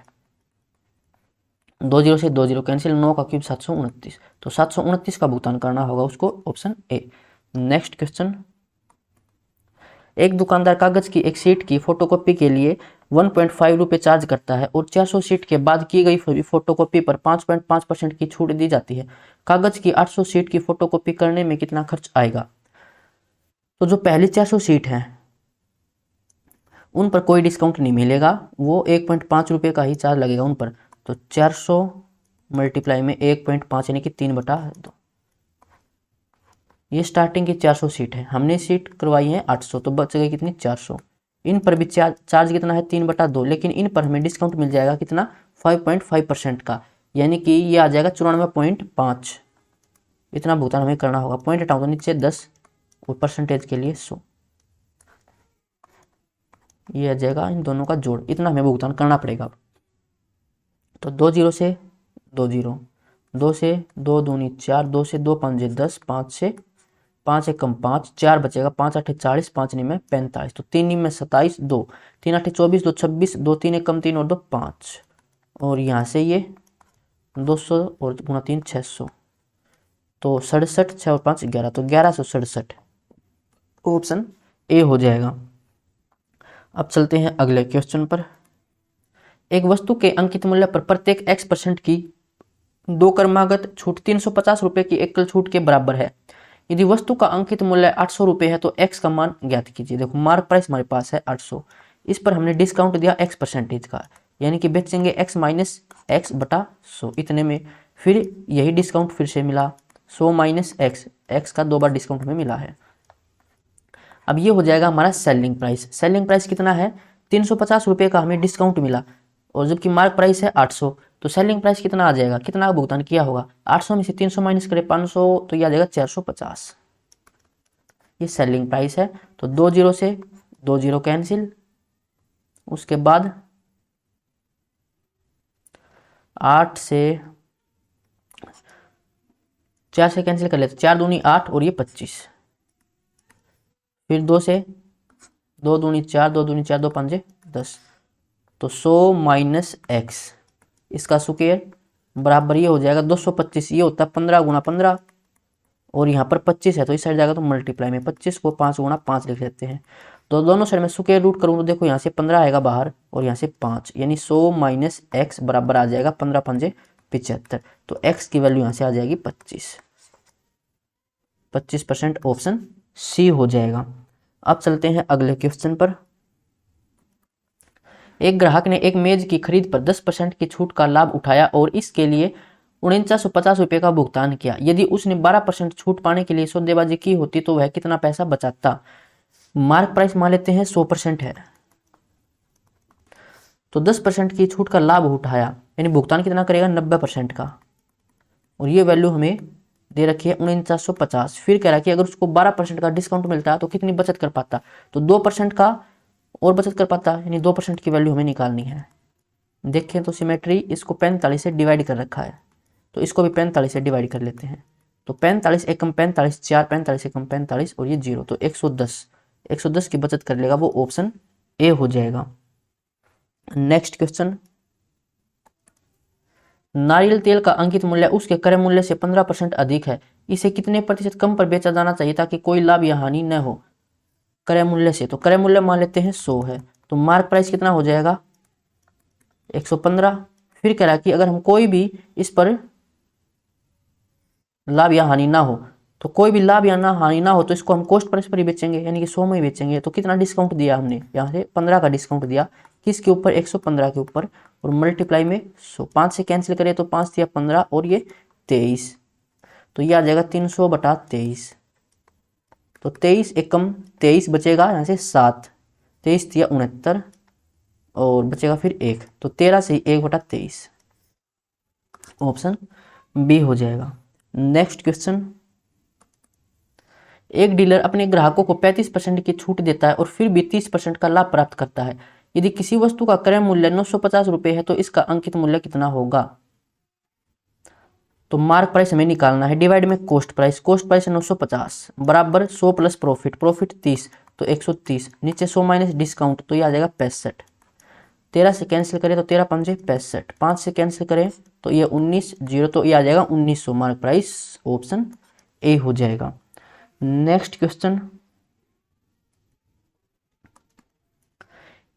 2 जीरो से 2 जीरो कैंसिल, 9 का क्यूब 729, तो 729 का भुगतान करना होगा उसको, ऑप्शन ए। नेक्स्ट क्वेश्चन, एक दुकानदार कागज की एक शीट की फोटोकॉपी के लिए 1.5 रुपये चार्ज करता है और 400 शीट के बाद की गई फोटोकॉपी पर 5.5% की छूट दी जाती है। कागज की 800 शीट की फोटोकॉपी करने में कितना खर्च आएगा? तो जो पहली 400 शीट हैं उन पर कोई डिस्काउंट नहीं मिलेगा, वो 1.5 रुपये का ही चार्ज लगेगा उन पर, तो 400 मल्टीप्लाई में 1.5 यानी कि 3/2। ये स्टार्टिंग की 400 सीट है, हमने सीट करवाई है 800, तो बच गई कितनी, 400। इन पर भी चार्ज कितना है, 3/2, लेकिन इन पर हमें डिस्काउंट मिल जाएगा कितना, 5.5% का, यानी कि ये आ जाएगा 94.5। इतना भुगतान हमें करना होगा। पॉइंट हटाओ तो नीचे 10 और परसेंटेज के लिए 100, ये आ जाएगा इन दोनों का जोड़, इतना हमें भुगतान करना पड़ेगा। तो 2 जीरो से 2 जीरो, 2 से 2 दूनी 4, 2 से 2 5 10, 5 से 5 एकम 5, 4 बचेगा, 5 8 40, 5 9 में 45, तो 3 में 27, 2 3 8 24, 2 26, 2 3 एकम 3 और 2 5, और यहाँ से ये 200 और गुणा 3 600, तो 67, 6 और 5 11, तो 1167 ऑप्शन ए हो जाएगा। अब चलते हैं अगले क्वेश्चन पर। एक वस्तु के अंकित मूल्य पर प्रत्येक x% की 2 क्रमागत छूट 350 रुपये की एकल छूट के बराबर है। यदि वस्तु का अंकित मूल्य 800 रुपये है तो x का मान ज्ञात कीजिए। देखो मार्क प्राइस हमारे पास है 800, इस पर हमने डिस्काउंट दिया x% का, यानी कि बेचेंगे x माइनस एक्स बटा 100 इतने में, फिर यही डिस्काउंट फिर से मिला 100 माइनस एक्स का 2 बार डिस्काउंट में मिला है। अब ये हो जाएगा हमारा सेलिंग प्राइस। सेलिंग प्राइस कितना है, 350 रुपये का हमें डिस्काउंट मिला, और जबकि मार्क प्राइस है 800, तो सेलिंग प्राइस कितना आ जाएगा, कितना भुगतान किया होगा, 800 में से 300 माइनस करें 500, तो ये आ जाएगा 450। ये सेलिंग प्राइस है। तो 2 जीरो से 2 जीरो कैंसिल, उसके बाद 8 से 4 से कैंसिल कर लेते, 4 दूनी 8 और ये 25, फिर 2 से 2 दूनी 4, 2 दूनी 4, 2 5 10, तो 100 माइनस एक्स, इसका स्क्वायर बराबर ये हो जाएगा 225, ये होता है 15 गुणा 15, और यहाँ पर 25 है तो इस साइड जाएगा तो मल्टीप्लाई में 25 को 5 गुणा 5 लिख लेते हैं। तो दोनों साइड में स्क्वायर रूट करूँ तो देखो यहाँ से 15 आएगा बाहर और यहाँ से 5, यानी 100 माइनस एक्स बराबर आ जाएगा 15 पंजे 75, तो एक्स की वैल्यू यहाँ से आ जाएगी 25%, ऑप्शन सी हो जाएगा। अब चलते हैं अगले क्वेश्चन पर। एक ग्राहक ने एक मेज की खरीद पर 10% की छूट का लाभ उठाया और इसके लिए 4950 रुपये का भुगतान किया। यदि उसने 12% छूट पाने के लिए सौदेबाजी की होती तो वह कितना पैसा बचाता? मार्क प्राइस मान लेते हैं 100% है, तो 10% की छूट का लाभ उठाया, यानी भुगतान कितना करेगा 90% का, और ये वैल्यू हमें दे रखी है 4950। फिर कह रहा है कि अगर उसको 12% का डिस्काउंट मिलता तो कितनी बचत कर पाता, तो 2% का और बचत कर पाता, यानी 2% की वैल्यू हमें निकालनी है। देखें तो सिमेट्री इसको 45 से डिवाइड कर रखा है, तो इसको भी 45 से डिवाइड कर लेते हैं। तो 45 एकम 45, 4 45 एकम 45 और ये 0, तो 110 की बचत कर लेगा, वो ऑप्शन ए हो जाएगा। नेक्स्ट क्वेश्चन, नारियल तेल का अंकित मूल्य उसके क्रय मूल्य से 15% अधिक है, इसे कितने प्रतिशत कम पर बेचा जाना चाहिए ताकि कोई लाभ या हानि न हो क्रय मूल्य से? तो क्रय मूल्य मान लेते हैं 100 है, तो मार्क प्राइस कितना हो जाएगा 115। फिर कह रहा कि अगर हम कोई भी इस पर लाभ या हानि ना हो, तो कोई भी लाभ या ना हानि ना हो तो इसको हम कॉस्ट प्राइस पर ही बेचेंगे, यानी कि 100 में ही बेचेंगे। तो कितना डिस्काउंट दिया हमने, यहाँ से 15 का डिस्काउंट दिया, किसके ऊपर 115 के ऊपर, और मल्टीप्लाई में 100, 5 से कैंसिल करें तो 5 दिया 15 और ये 23, तो ये आ जाएगा 300/23। तो 23 एकम 23 बचेगा यहाँ से 7, 23 दिया 69 और बचेगा फिर 1, तो 13 से 1/23, ऑप्शन बी हो जाएगा। नेक्स्ट क्वेश्चन, एक डीलर अपने ग्राहकों को 35% की छूट देता है और फिर भी 30% का लाभ प्राप्त करता है। यदि किसी वस्तु का क्रय मूल्य 950 रुपये है तो इसका अंकित मूल्य कितना होगा? तो मार्क प्राइस हमें निकालना है, डिवाइड में कॉस्ट प्राइस है 950 बराबर 100 प्लस प्रॉफिट 30, तो 130, नीचे 100 माइनस डिस्काउंट, तो ये आ जाएगा 65। 13 से कैंसिल करें तो 13 पंजे 65, 5 से कैंसिल करें तो ये 19, 0, तो ये आ जाएगा 1900, मार्क प्राइस ऑप्शन ए हो जाएगा। नेक्स्ट क्वेश्चन,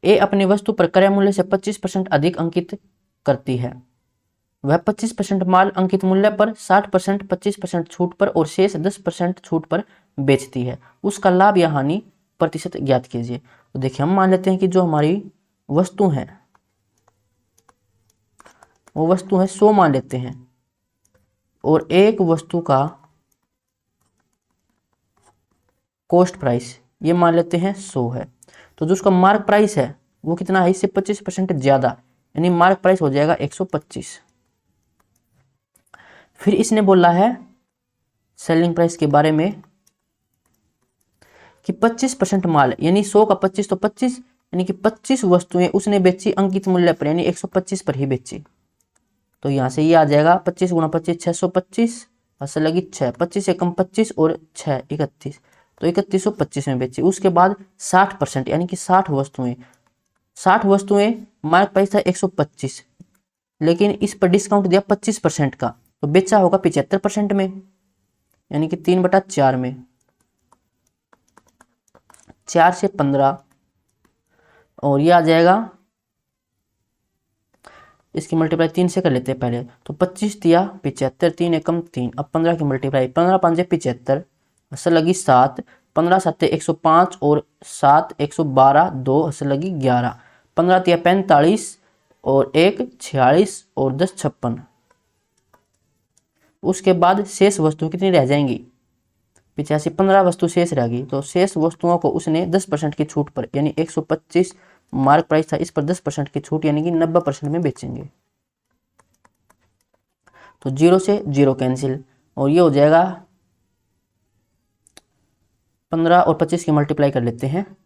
ए अपनी वस्तु पर क्रय मूल्य से 25% अधिक अंकित करती है। वह 25% माल अंकित मूल्य पर 60% 25% छूट पर और शेष 10% छूट पर बेचती है। उसका लाभ या हानि प्रतिशत ज्ञात कीजिए। तो देखिए, हम मान लेते हैं कि जो हमारी वस्तु है वो वस्तु है 100 मान लेते हैं, और एक वस्तु का कॉस्ट प्राइस ये मान लेते हैं 100 है, तो जो उसका मार्क प्राइस है वो कितना है, इससे 25% ज्यादा, यानी मार्क प्राइस हो जाएगा 125। फिर इसने बोला है सेलिंग प्राइस के बारे में कि 25% माल, यानी 100 का 25 तो 25, यानी कि 25 वस्तुएं उसने बेची अंकित मूल्य पर, यानी 125 पर ही बेची। तो यहां से ये आ जाएगा 25 गुणा 25 625, असल लगी 6, 25 से कम 25 और 6 31, तो 3125 में बेची। उसके बाद 60%, यानी कि 60 वस्तुएं मार्क प्राइस था 125, लेकिन इस पर डिस्काउंट दिया 25% का, तो बेचा होगा 75% में, यानी कि 3/4 में, 4 से 15, और ये आ जाएगा, इसकी मल्टीप्लाई 3 से कर लेते हैं पहले, तो 25 दिया 75, 3 एकम 3, अब 15 की मल्टीप्लाई 15 5 75, असल लगी 7, 15 7 105 और 7 112, 2 असल लगी 11, 15 दिया 45 और 1 46 और 10 56। उसके बाद शेष वस्तु कितनी रह जाएंगी 85, 15 वस्तु शेष रह गई, तो शेष वस्तुओं को उसने 10% की छूट पर, यानी 125 मार्क प्राइस था, इस पर 10% की छूट यानी कि 90% में बेचेंगे। तो 0 से 0 कैंसिल, और ये हो जाएगा 15 और 25 की मल्टीप्लाई कर लेते हैं,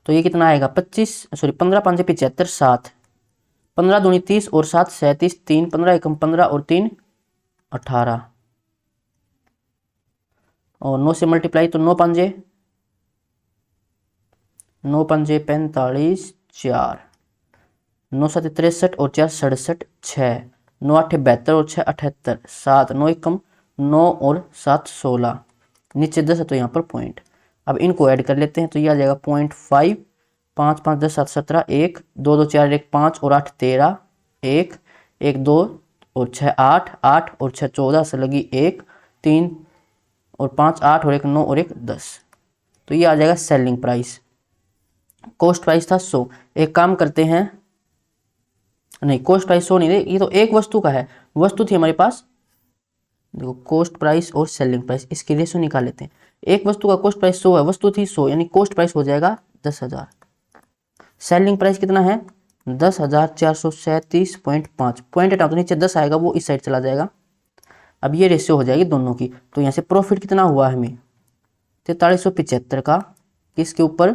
तो ये कितना आएगा 15 5 75 7, 15 दूनी 30 और 7 37, 3 15 एकम 15 और 3 18, और 9 से मल्टीप्लाई तो 9 5 45, 4, 9 7 63 और 4 67, 6, 9 8 72 और 6 78, 7 9 एकम 9 और 7 16, नीचे 10 है तो यहाँ पर पॉइंट। अब इनको ऐड कर लेते हैं, तो ये आ जाएगा 0.5, 5 5 10 7 17, 1 2 2 4 1 5 और 8 13, 1 1 2 और 6 8, 8 और 6 14 से लगी 1 3 और 5 8 और 1 9 और 1 10, तो ये आ जाएगा सेलिंग प्राइस। कॉस्ट प्राइस था 100, एक काम करते हैं, नहीं कॉस्ट प्राइस 100 नहीं है, ये तो एक वस्तु का है, वस्तु थी हमारे पास, देखो कॉस्ट प्राइस और सेलिंग प्राइस, इसकी रेशो निकाल लेते हैं। एक वस्तु का कॉस्ट प्राइस 100 है, वस्तु थी 100, यानी कॉस्ट प्राइस हो जाएगा 10,000, सेलिंग प्राइस कितना है 10,437.5, पॉइंट हटाओ तो नीचे 10 आएगा, वो इस साइड चला जाएगा। अब ये रेशियो हो जाएगी दोनों की, तो यहाँ से प्रॉफिट कितना हुआ हमें 4375 का किसके ऊपर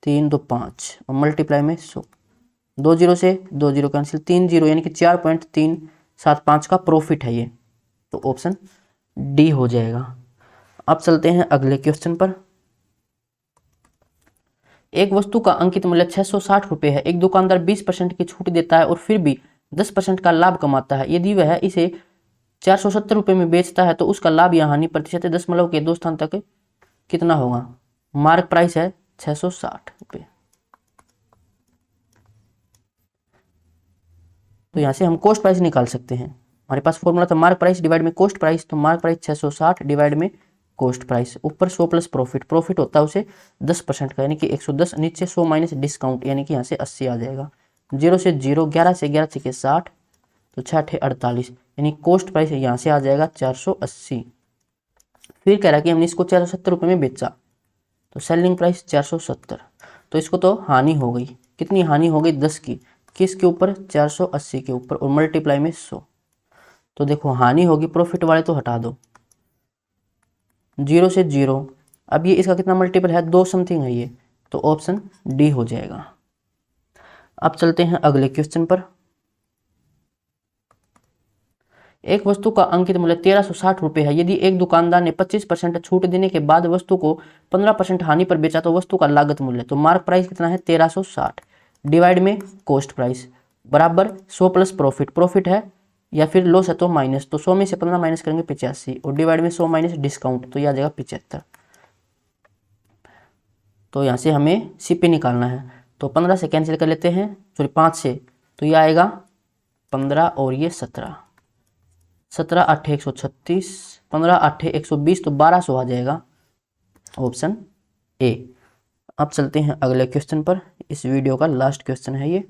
3 2 5 और मल्टीप्लाई में 100, 2 जीरो से 2 जीरो कैंसिल, 3 जीरो यानी कि 4.375 का प्रॉफिट है ये, तो ऑप्शन डी हो जाएगा। अब चलते हैं अगले क्वेश्चन पर। एक वस्तु का अंकित मूल्य 660 रुपये है। एक दुकानदार 20% की छूट देता है और फिर भी 10% का लाभ कमाता है। यदि वह इसे 470 रुपये में बेचता है तो उसका लाभ या हानि प्रतिशत दशमलव के 2 स्थान तक कितना होगा। मार्क प्राइस है 660 रुपये, तो यहां से हम कॉस्ट प्राइस निकाल सकते हैं। हमारे पास फॉर्मूला था मार्क प्राइस डिवाइड में कॉस्ट प्राइस, तो मार्क प्राइस 660 डिवाइड में कॉस्ट प्राइस, ऊपर 100 प्लस प्रॉफिट, प्रॉफिट होता है उसे 10% का यानी कि 110, नीचे 100 माइनस डिस्काउंट यानी कि यहाँ से 80 आ जाएगा। 0 से 0, 11 से 11 छके 60, तो 6 8 48 यानी कॉस्ट प्राइस यहाँ से आ जाएगा 480। फिर कह रहा कि हमने इसको 470 रुपये में बेचा, तो सेलिंग प्राइस 470, तो इसको तो हानि हो गई। कितनी हानि हो गई 10 की, किसके ऊपर 480 के ऊपर और मल्टीप्लाई में 100, तो देखो हानि होगी, प्रॉफिट वाले तो हटा दो। 0 से 0, अब ये इसका कितना मल्टीपल है 2 समथिंग है ये, तो ऑप्शन डी हो जाएगा। अब चलते हैं अगले क्वेश्चन पर। एक वस्तु का अंकित मूल्य 1360 रुपये है। यदि एक दुकानदार ने 25% छूट देने के बाद वस्तु को 15% हानि पर बेचा तो वस्तु का लागत मूल्य, तो मार्क प्राइस कितना है 1360 डिवाइड में कॉस्ट प्राइस बराबर 100 प्लस प्रॉफिट, प्रॉफिट है या फिर लॉस है तो माइनस, तो 100 में से 15 माइनस करेंगे 85 और डिवाइड में 100 माइनस डिस्काउंट, तो यह आ जाएगा 75। तो यहाँ से हमें सीपी निकालना है, तो 15 से कैंसिल कर लेते हैं, सॉरी 5 से, तो यह आएगा 15 और ये 17, 17 8 136, 15 8 120, तो 1200 आ जाएगा, ऑप्शन ए। अब चलते हैं अगले क्वेश्चन पर। इस वीडियो का लास्ट क्वेश्चन है ये।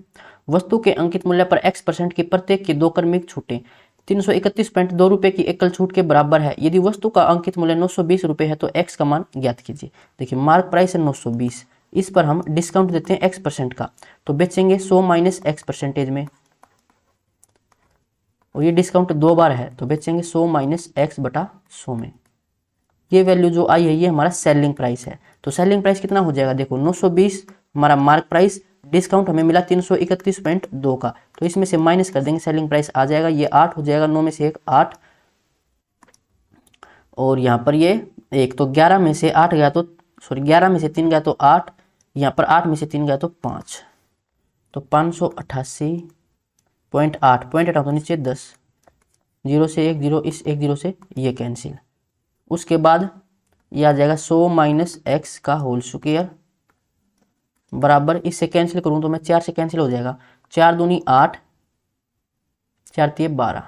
वस्तु के अंकित मूल्य पर x% की प्रत्येक की 2 क्रमिक छूटें 331.2 रुपये की एकल छूट के बराबर है। यदि वस्तु का अंकित मूल्य 920 रुपये है तो x का मान ज्ञात कीजिए। देखिए मार्क प्राइस है 920, इस पर हम डिस्काउंट देते हैं x% का, तो बेचेंगे 100 माइनस x परसेंटेज में, और ये डिस्काउंट 2 बार है तो बेचेंगे 100 माइनस x बटा 100 में। ये वैल्यू जो आई है ये हमारा सेलिंग प्राइस है, तो सेलिंग प्राइस कितना हो जाएगा, देखो 920 हमारा मार्क प्राइस, डिस्काउंट हमें मिला 331.2 का, तो इसमें से माइनस कर देंगे, सेलिंग प्राइस आ जाएगा ये 8 हो जाएगा, 9 में से 1 8, और यहाँ पर ये 1, तो 11 में से 8 गया तो सॉरी 11 में से 3 गया तो 8, यहाँ पर 8 में से 3 गया तो 5, तो 588.8, पॉइंट हटाओ तो नीचे 10, 0 से 1 0, इस 1 0 से ये कैंसिल, उसके बाद ये आ जाएगा 100 माइनस एक्स का होल स्क्वायर बराबर, इससे कैंसिल करूं तो मैं 4 से कैंसिल हो जाएगा, 4 दूनी 8, 4 तिये 12,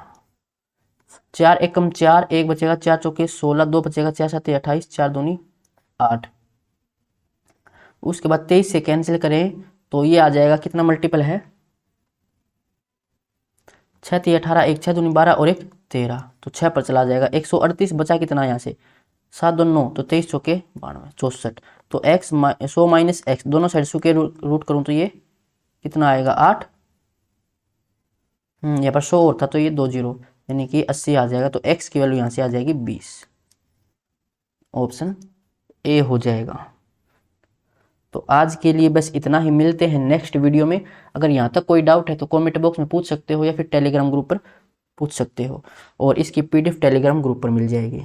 4 एकम 4, 1 बचेगा, 4 चौके 16, 2 बचेगा, 4 7 28, 4 दूनी 8, उसके बाद 23 से कैंसिल करें तो ये आ जाएगा, कितना मल्टीपल है 6 तिये 18, 1 6 दूनी 12 और 1 13, तो 6 पर चला जाएगा, 138 बचा कितना यहाँ से 7 2 9, तो 23 चौके 92 64, तो x 100 माइनस एक्स दोनों साइड स्क्वायर रूट करूँ तो ये कितना आएगा 8, यहाँ पर 100 और था तो ये 2 0 यानी कि 80 आ जाएगा, तो x की वैल्यू यहाँ से आ जाएगी 20, ऑप्शन ए हो जाएगा। तो आज के लिए बस इतना ही, मिलते हैं नेक्स्ट वीडियो में। अगर यहाँ तक कोई डाउट है तो कमेंट बॉक्स में पूछ सकते हो या फिर टेलीग्राम ग्रुप पर पूछ सकते हो, और इसकी PDF टेलीग्राम ग्रुप पर मिल जाएगी।